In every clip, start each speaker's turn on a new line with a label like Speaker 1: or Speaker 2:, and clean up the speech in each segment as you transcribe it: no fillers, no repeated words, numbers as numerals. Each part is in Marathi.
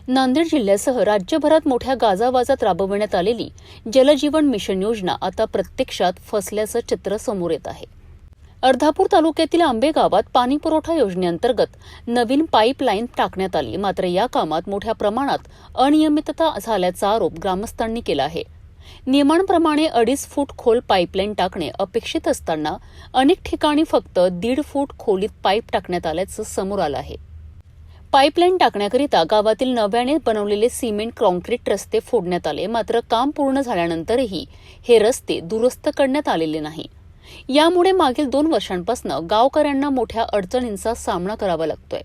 Speaker 1: नांदेड जिल्ह्यासह राज्यभरात मोठ्या गाजावाजात राबवण्यात आलेली जलजीवन मिशन योजना आता प्रत्यक्षात फसल्याचं चित्र समोर येत आहे। अर्धापूर तालुक्यातील आंबे गावात पाणीपुरवठा योजनेअंतर्गत नवीन पाईपलाईन टाकण्यात आली, मात्र या कामात मोठ्या प्रमाणात अनियमितता झाल्याचा आरोप ग्रामस्थांनी केला आहे। नियमांप्रमाणे 2.5 फूट खोल पाईपलाईन टाकणे अपेक्षित असताना अनेक ठिकाणी फक्त 1.5 फूट खोलीत पाईप टाकण्यात आल्याचं समोर आलं आहे। पाईपलाईन टाकण्याकरिता गावातील नव्याने बनवलेले सिमेंट काँक्रीट रस्ते फोडण्यात आले, मात्र काम पूर्ण झाल्यानंतरही हे रस्ते दुरुस्त करण्यात आलेले नाही। यामुळे मागील 2 वर्षांपासून गावकऱ्यांना मोठ्या अडचणींचा सामना करावा लागतोय।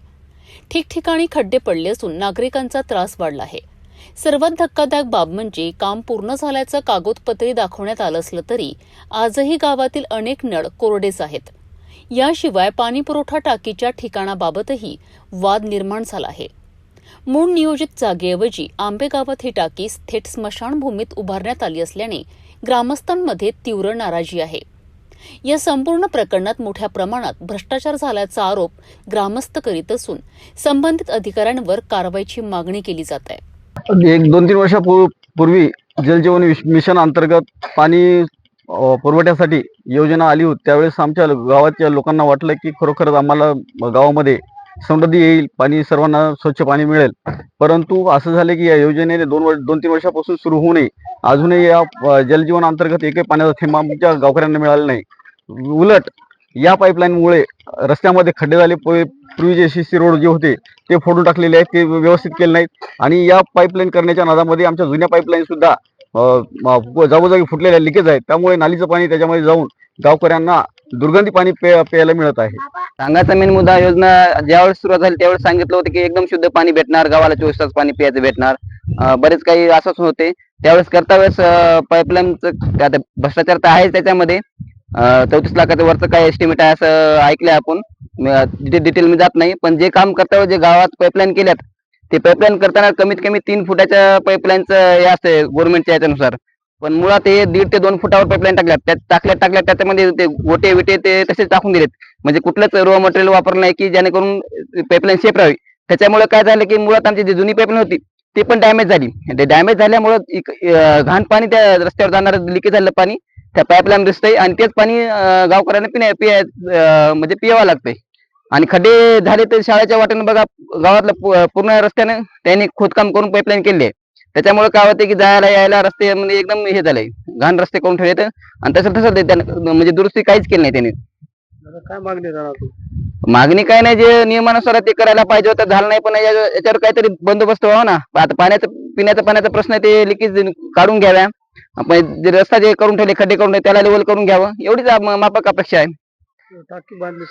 Speaker 1: ठिकठिकाणी खड्डे पडले असून नागरिकांचा त्रास वाढला आहे। सर्वात धक्कादायक बाब म्हणजे काम पूर्ण झाल्याचं कागदपत्री दाखवण्यात आलं असलं तरी आजही गावातील अनेक नळ कोरडेच आहेत। याशिवाय पाणीपुरवठा टाकीच्या ठिकाणाबाबतही वाद निर्माण झाला आहे। मूळ नियोजित जागेऐवजी आंबे गावात ही टाकी थेट स्मशानभूमीत उभारण्यात आली असल्याने ग्रामस्थांमध्ये तीव्र नाराजी आहे। या संपूर्ण प्रकरणात मोठ्या प्रमाणात भ्रष्टाचार झाल्याचा आरोप ग्रामस्थ करीत असून संबंधित अधिकाऱ्यांवर कारवाईची मागणी केली जात आहे।
Speaker 2: 1-2-3 वर्षापूर्वी जलजीवन मिशन अंतर्गत पाणी पुरवठ्यासाठी योजना आली होती। त्यावेळेस आमच्या गावाच्या लोकांना वाटलं की खरोखरच आम्हाला गावामध्ये समृद्धी येईल, पाणी सर्वांना स्वच्छ पाणी मिळेल। परंतु असं झालं की या योजनेने 2-3 वर्षापासून सुरू होऊनही अजूनही या जलजीवन अंतर्गत एकही पाण्याचा थेंब आमच्या गावकऱ्यांना मिळाला नाही। उलट या पाईपलाईनमुळे रस्त्यामध्ये खड्डे झाले। पूर्वीचे सीसी रोड जे होते ते फोडून टाकलेले आहेत, ते व्यवस्थित केले नाहीत आणि या पाईपलाईन करण्याच्या नादामध्ये आमच्या जुन्या पाईपलाईन सुद्धा जागोजागी फुटलेल्या लिकेज आहेत। त्यामुळे नालीचं पाणी त्याच्यामध्ये जाऊन गावकऱ्यांना दुर्गंधी पाणी प्यायला मिळत आहे।
Speaker 3: सांगायचा मेन मुद्दा, योजना ज्यावेळेस सुरुवात झाली त्यावेळेस सांगितलं होतं की एकदम शुद्ध पाणी भेटणार, गावाला 24 तास पाणी प्यायचं भेटणार। बरेच काही आश्वासन होते त्यावेळेस करता वेळेस पाईपलाईनचं आता भ्रष्टाचार तर आहेच त्याच्यामध्ये। 34 लाखाचं वरचं काय एस्टिमेट आहे असं ऐकलंय आपण, डिटेल मी जात नाही। पण जे काम करता वेळेस जे गावात पाईपलाईन केल्यात ते पाईपलाईन करताना कमीत कमी 3 फुटाच्या पाईपलाईनचं हे असते गव्हर्नमेंटच्या याच्यानुसार, पण मुळात हे 1.5 ते 2 फुटावर पाईपलाईन टाकल्यात त्याच्यामध्ये ते गोटे विटे ते तसेच टाकून दिलेत। म्हणजे कुठलंच रॉ मटेरियल वापरलं नाही की जेणेकरून पाईपलाईन सेफ राहावी। त्याच्यामुळे काय झालं की मुळात आमची जी जुनी पाईपलाईन होती ती पण डॅमेज झाली। ते डॅमेज झाल्यामुळे घाण पाणी त्या रस्त्यावर जाणार लिकेज झालं पाणी त्या पाईपलाईन दिसतंय आणि तेच पाणी गावकऱ्यांना म्हणजे पियावं लागतंय। आणि खड्डे झाले तर शाळेच्या वाटेनं बघा, गावातलं पूर्ण रस्त्यानं त्यांनी खोदकाम करून पाईपलाईन केली आहे। त्याच्यामुळे काय होते की जायला यायला रस्ते म्हणजे एकदम हे झालंय, घाण रस्ते करून ठेवले आणि तसं म्हणजे दुरुस्ती काहीच केली नाही त्यांनी।
Speaker 2: काय मागणी
Speaker 3: मागणी काय नाही, जे नियमानुसार ते करायला पाहिजे होतं झालं नाही, पण याच्यावर काहीतरी बंदोबस्त व्हावा ना। आता पिण्याचा पाण्याचा प्रश्न आहे, ते लिकेज काढून घ्याव्या। आपण जे रस्ता जे करून ठेवले, खड्डे करून त्याला लेवल करून घ्यावं, एवढीच माफक अपेक्षा आहे।
Speaker 2: टाकी बांधली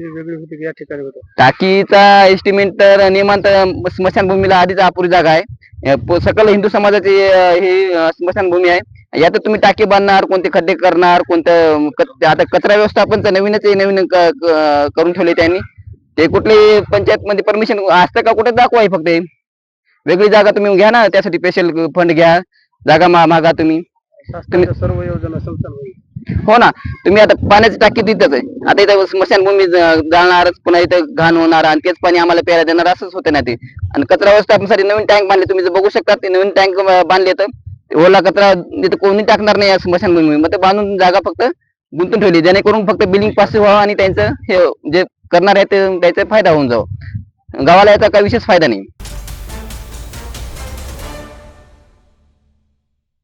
Speaker 2: वेगळी होती या ठिकाणी होतं।
Speaker 3: टाकीचा एस्टिमेट तर नियमांत स्मशानभूमीला आधीच अपुरी जागा आहे। सकल हिंदू समाजाची ही स्मशानभूमी आहे। यात तुम्ही टाकी बांधणार, कोणते खड्डे करणार, कोणतं आता कचरा व्यवस्थापनचं नवीन करून ठेवले त्यांनी। ते कुठली पंचायत मध्ये परमिशन असतं का कुठे दाखवाय, फक्त वेगळी जागा तुम्ही घ्या ना, त्यासाठी स्पेशल फंड घ्या, जागा मागा तुम्ही
Speaker 2: सर्व योजना
Speaker 3: हो ना। तुम्ही आता पाण्याची टाकी तिथंच आहे, आता इथं स्मशानभूमी जाणारच, पुन्हा इथं घाण होणार आणि तेच पाणी आम्हाला प्यायला देणार, असंच होतं ना ते। आणि कचरा व्यवस्थापनासाठी नवीन टँक बांधले, तुम्ही जर बघू शकता ते नवीन टँक बांधले तर ओला कचरा तिथं कोणी टाकणार नाही या स्मशानभूमी। मग ते बांधून जागा फक्त गुंतून ठेवली जेणेकरून फक्त बिलिंग पास व्हावं आणि त्यांचं हे जे करणार आहे ते त्याचा फायदा होऊन जावं। गावाला याचा काही विशेष फायदा नाही।